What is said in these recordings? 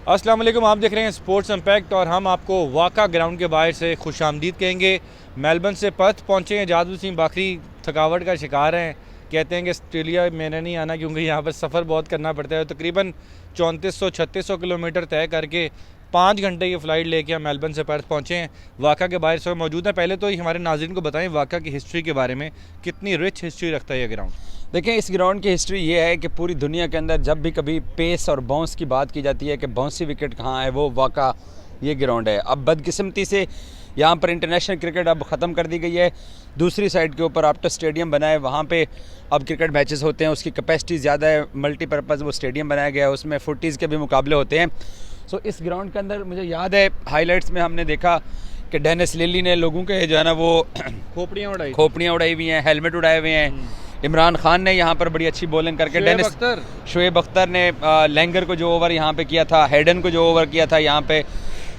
अस्सलाम वालेकुम, आप देख रहे हैं स्पोर्ट्स इम्पैक्ट और हम आपको वाका ग्राउंड के बाहर से खुशामदीद कहेंगे। मेलबर्न से पर्थ पहुँचे हैं जादू सिंह बाखरी, थकावट का शिकार हैं। कहते हैं कि ऑस्ट्रेलिया मैंने नहीं आना क्योंकि यहाँ पर सफ़र बहुत करना पड़ता है। तकरीबन 3400-3600 किलोमीटर तय करके 5 घंटे की फ़्लाइट लेके हम मेलबर्न से पर्थ पहुँचे हैं। वाका के बाहर से मौजूद हैं। पहले तो हमारे नाज़रीन को बताएं वाका की हिस्ट्री के बारे में, कितनी रिच हिस्ट्री रखता है ये ग्राउंड। देखें, इस ग्राउंड की हिस्ट्री ये है कि पूरी दुनिया के अंदर जब भी कभी पेस और बाउंस की बात की जाती है कि बाउंसी विकेट कहाँ है, वो वाका ये ग्राउंड है। अब बदकिस्मती से यहाँ पर इंटरनेशनल क्रिकेट अब ख़त्म कर दी गई है। दूसरी साइड के ऊपर ऑप्टस स्टेडियम बना है, वहाँ पे अब क्रिकेट मैचेस होते हैं। उसकी कैपेसिटी ज़्यादा है, मल्टीपर्पज़ वो स्टेडियम बनाया गया है, उसमें फुटीज़ के भी मुकाबले होते हैं। सो इस ग्राउंड के अंदर मुझे याद है हाईलाइट्स में हमने देखा कि डेनिस लिली ने लोगों के जो है ना वो खोपड़ियाँ उड़ाई हुई हैं, हेलमेट उड़ाए हुए हैं। इमरान खान ने यहाँ पर बड़ी अच्छी बॉलिंग करके शोएब अख्तर ने लैंगर को जो ओवर यहाँ पे किया था, हेडन को जो ओवर किया था यहाँ पे।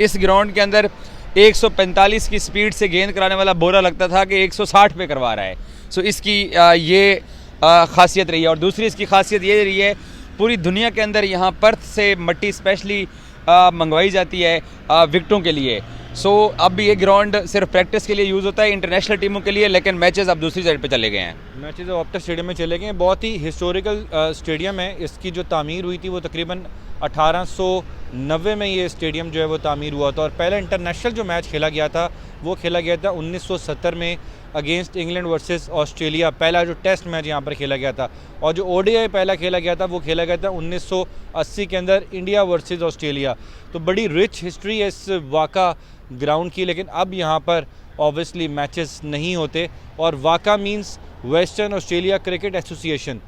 इस ग्राउंड के अंदर 145 की स्पीड से गेंद कराने वाला बोरा लगता था कि 160 पे करवा रहा है। सो इसकी ये खासियत रही है। और दूसरी इसकी खासियत ये रही है, पूरी दुनिया के अंदर यहाँ पर्थ से मिट्टी स्पेशली मंगवाई जाती है विकेटों के लिए। सो अब ये ग्राउंड सिर्फ प्रैक्टिस के लिए यूज़ होता है इंटरनेशनल टीमों के लिए, लेकिन मैचेस अब दूसरी साइड पे चले गए हैं। मैचेस ऑप्टस स्टेडियम में चले गए हैं। बहुत ही हिस्टोरिकल स्टेडियम है। इसकी जो तामीर हुई थी वो तकरीबन 1890 में ये स्टेडियम जो है वो तामीर हुआ था। और पहला इंटरनेशनल जो मैच खेला गया था वो खेला गया था 1970 में अगेंस्ट इंग्लैंड वर्सेस ऑस्ट्रेलिया। पहला जो टेस्ट मैच यहाँ पर खेला गया था। और जो ओडीआई पहला खेला गया था वो खेला गया था 1980 के अंदर इंडिया वर्सेस ऑस्ट्रेलिया। तो बड़ी रिच हिस्ट्री है इस वाका ग्राउंड की। लेकिन अब यहाँ पर ऑब्वियसली मैचेस नहीं होते। और वाका means western Australia cricket association,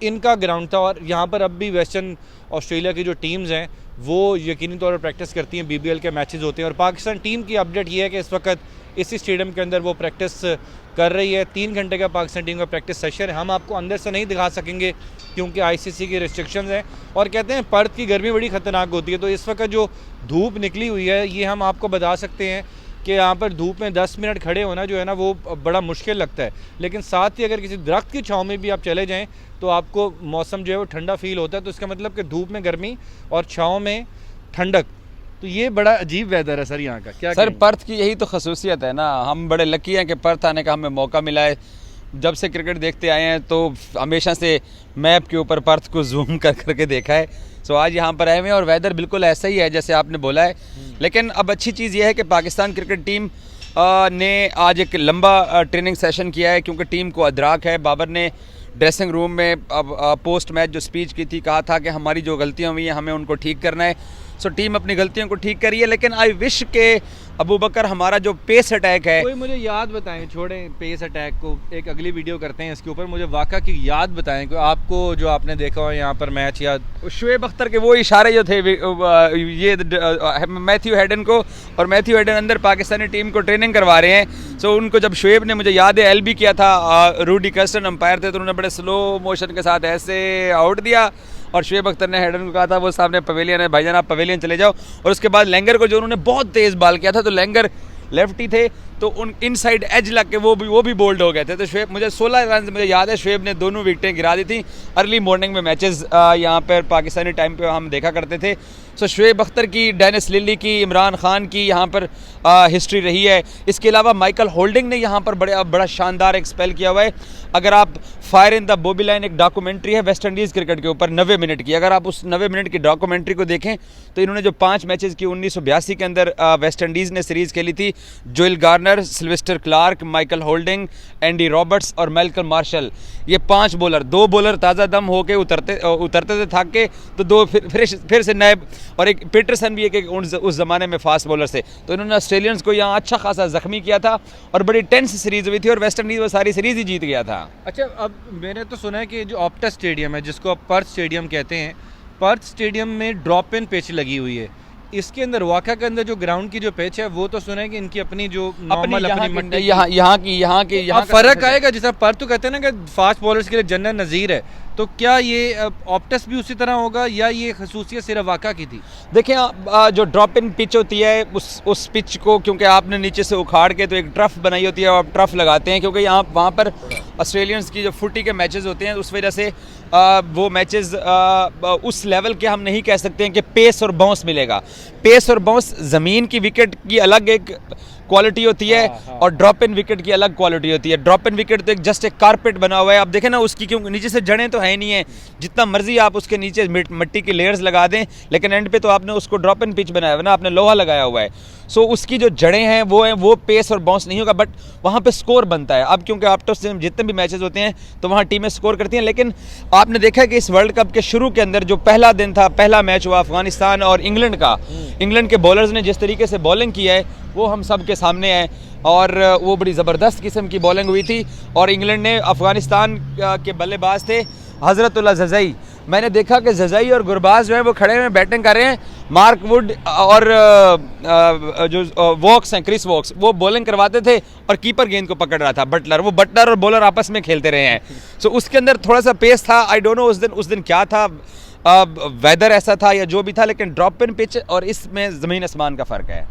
इनका ग्राउंड था। और यहाँ पर अब भी वेस्टर्न ऑस्ट्रेलिया की जो टीम्स हैं वो यकीनी तौर पर प्रैक्टिस करती हैं, बीबीएल के मैचेस होते हैं। और पाकिस्तान टीम की अपडेट ये है कि इस वक्त इसी स्टेडियम के अंदर वो प्रैक्टिस कर रही है। 3 घंटे का पाकिस्तान टीम का प्रैक्टिस सेशन है। हम आपको अंदर से नहीं दिखा सकेंगे क्योंकि आईसीसी की रिस्ट्रिक्शंस हैं। और कहते हैं पर्थ की गर्मी बड़ी ख़तरनाक होती है। तो इस वक्त जो धूप निकली हुई है ये हम आपको बता सकते हैं कि यहाँ पर धूप में 10 मिनट खड़े होना जो है ना वो बड़ा मुश्किल लगता है। लेकिन साथ ही अगर किसी दरख्त की छाँव में भी आप चले जाएँ तो आपको मौसम जो है वो ठंडा फील होता है। तो इसका मतलब कि धूप में गर्मी और छाँव में ठंडक, तो ये बड़ा अजीब वेदर है सर यहाँ का। क्या सर पर्थ की यही तो खसूसियत है ना। हम बड़े लकी हैं कि पर्थ आने का हमें मौका मिला है। जब से क्रिकेट देखते आए हैं तो हमेशा से मैप के ऊपर पर्थ को जूम कर करके देखा है। सो आज यहाँ पर आए हुए हैं और वेदर बिल्कुल ऐसा ही है जैसे आपने बोला है। लेकिन अब अच्छी चीज़ ये है कि पाकिस्तान क्रिकेट टीम ने आज एक लंबा ट्रेनिंग सेशन किया है क्योंकि टीम को अदराक है। बाबर ने ड्रेसिंग रूम में अब पोस्ट मैच जो स्पीच की थी कहा था कि हमारी जो गलतियाँ हुई हैं हमें उनको ठीक करना है। सो टीम अपनी गलतियों को ठीक करी है। लेकिन आई विश के अबू बकर हमारा जो पेस अटैक है, कोई मुझे याद बताएं, छोड़ें पेस अटैक को, एक अगली वीडियो करते हैं इसके ऊपर। मुझे वाका की याद बताएं कि आपको जो आपने देखा हो यहाँ पर मैच याद। शोएब अख्तर के वो इशारे जो थे ये मैथ्यू हेडन को, और मैथ्यू हेडन अंदर पाकिस्तानी टीम को ट्रेनिंग करवा रहे हैं। सो उनको जब शोएब ने, मुझे याद है एलबी किया था, रूडी कर्स्टन अंपायर थे, तो उन्होंने बड़े स्लो मोशन के साथ ऐसे आउट दिया और शोएब अख्तर ने हेडन को कहा था वो सामने पवेलियन है, भाईजान आप पवेलियन चले जाओ। और उसके बाद लैंगर को जो उन्होंने बहुत तेज़ बॉल किया था, तो लैंगर लेफ्टी थे तो उन इनसाइड एज लग के वो भी बोल्ड हो गए थे। तो शोएब, मुझे 16 रन मुझे याद है शोएब ने दोनों विकेटें गिरा दी थी। अर्ली मॉर्निंग में मैचेस यहाँ पर पाकिस्तानी टाइम पे हम देखा करते थे। सो शोएब अख्तर की, डेनिस लिली की, इमरान खान की यहाँ पर हिस्ट्री रही है। इसके अलावा माइकल होल्डिंग ने यहाँ पर बड़ा शानदार एक स्पेल किया हुआ है। अगर आप fire in the Bobby line, एक डॉक्यूमेंट्री है वेस्ट इंडीज़ क्रिकेट के ऊपर 90 मिनट की, अगर आप उस 90 मिनट की डॉक्यूमेंट्री को देखें तो इन्होंने जो 5 मैचेस की 1982 के अंदर वेस्ट इंडीज़ ने सीरीज़ खेली थी, Joel Garner, Sylvester Clarke, Michael Holding, Andy Roberts और मैल्कम मार्शल, ये 5 बॉलर, 2 बॉलर ताज़ा दम होके उतरते थे थक के, तो 2 फिर से नए, और एक पीटरसन भी एक उस ज़माने में फास्ट बॉलर से। तो इन्होंने ऑस्ट्रेलियंस को यहाँ अच्छा खासा ज़ख्मी किया था और बड़ी टेंस सीरीज़ हुई थी और वेस्ट इंडीज़ वो सारी सीरीज़ ही जीत गया था। अच्छा, अब मैंने तो सुना है कि जो ऑप्टस स्टेडियम है जिसको आप पर्थ स्टेडियम कहते हैं, पर्थ स्टेडियम में ड्रॉप इन पिच लगी हुई है। इसके अंदर वाका के अंदर जो ग्राउंड की जो पिच है वो तो सुना है कि इनकी अपनी जो नॉर्मल अपनी यहाँ की फर्क आएगा। जैसा पर्थ तो कहते हैं ना कि फास्ट बॉलर्स के लिए जन्नत नज़ीर है, तो क्या ये ऑप्टस भी उसी तरह होगा या ये खसूसियत सिर्फ वाका की थी? देखिए, जो ड्रॉप इन पिच होती है उस पिच को, क्योंकि आपने नीचे से उखाड़ के तो एक ट्रफ बनाई होती है और आप ट्रफ लगाते हैं, क्योंकि वहाँ पर ऑस्ट्रेलियंस की जो फुटी के मैचेस होते हैं उस वजह से वो मैचेस उस लेवल के हम नहीं कह सकते हैं कि पेस और बाउंस मिलेगा। पेस और बाउंस ज़मीन की विकेट की अलग एक क्वालिटी होती है और ड्रॉप इन विकेट की अलग क्वालिटी होती है। ड्रॉप इन विकेट तो एक जस्ट एक कारपेट बना हुआ है, आप देखें ना उसकी, क्यों नीचे से जड़ें तो है ही नहीं है, जितना मर्जी आप उसके नीचे मिट्टी की लेयर्स लगा दें, लेकिन एंड पे तो आपने उसको ड्रॉप इन पिच बनाया हुआ है ना, आपने लोहा लगाया हुआ है। सो उसकी जो जड़ें हैं वो पेस और बाउंस नहीं होगा, बट वहाँ पे स्कोर बनता है। अब क्योंकि आफ्टर जितने भी मैचेस होते हैं तो वहाँ टीमें स्कोर करती हैं, लेकिन आपने देखा है कि इस वर्ल्ड कप के शुरू के अंदर जो पहला दिन था, पहला मैच हुआ अफगानिस्तान और इंग्लैंड का, इंग्लैंड के बॉलर्स ने जिस तरीके से बॉलिंग की है वो हम सब के सामने है, और वो बड़ी ज़बरदस्त किस्म की बॉलिंग हुई थी। और इंग्लैंड ने, अफगानिस्तान के बल्लेबाज थे हज़रतुल्ला ज़ज़ई, मैंने देखा कि ज़ज़ई और गुरबाज जो है वो खड़े हुए बैटिंग कर रहे हैं, मार्क वुड और जो वॉक्स हैं, क्रिस वॉक्स, वो बॉलिंग करवाते थे और कीपर गेंद को पकड़ रहा था, बटलर, वो बटलर और बॉलर आपस में खेलते रहे हैं। सो उसके अंदर थोड़ा सा पेस था, आई डोंट नो उस दिन क्या था, वेदर ऐसा था या जो भी था, लेकिन ड्रॉप इन पिच और इसमें ज़मीन आसमान का फ़र्क है।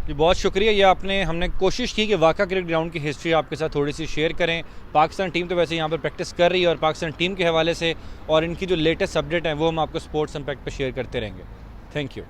जी बहुत शुक्रिया, ये हमने कोशिश की कि वाक़ा क्रिकेट ग्राउंड की हिस्ट्री आपके साथ थोड़ी सी शेयर करें। पाकिस्तान टीम तो वैसे यहाँ पर प्रैक्टिस कर रही है और पाकिस्तान टीम के हवाले से और इनकी जो लेटेस्ट अपडेट हैं वो हम आपको स्पोर्ट्स इम्पैक्ट पर शेयर करते रहेंगे। Thank you.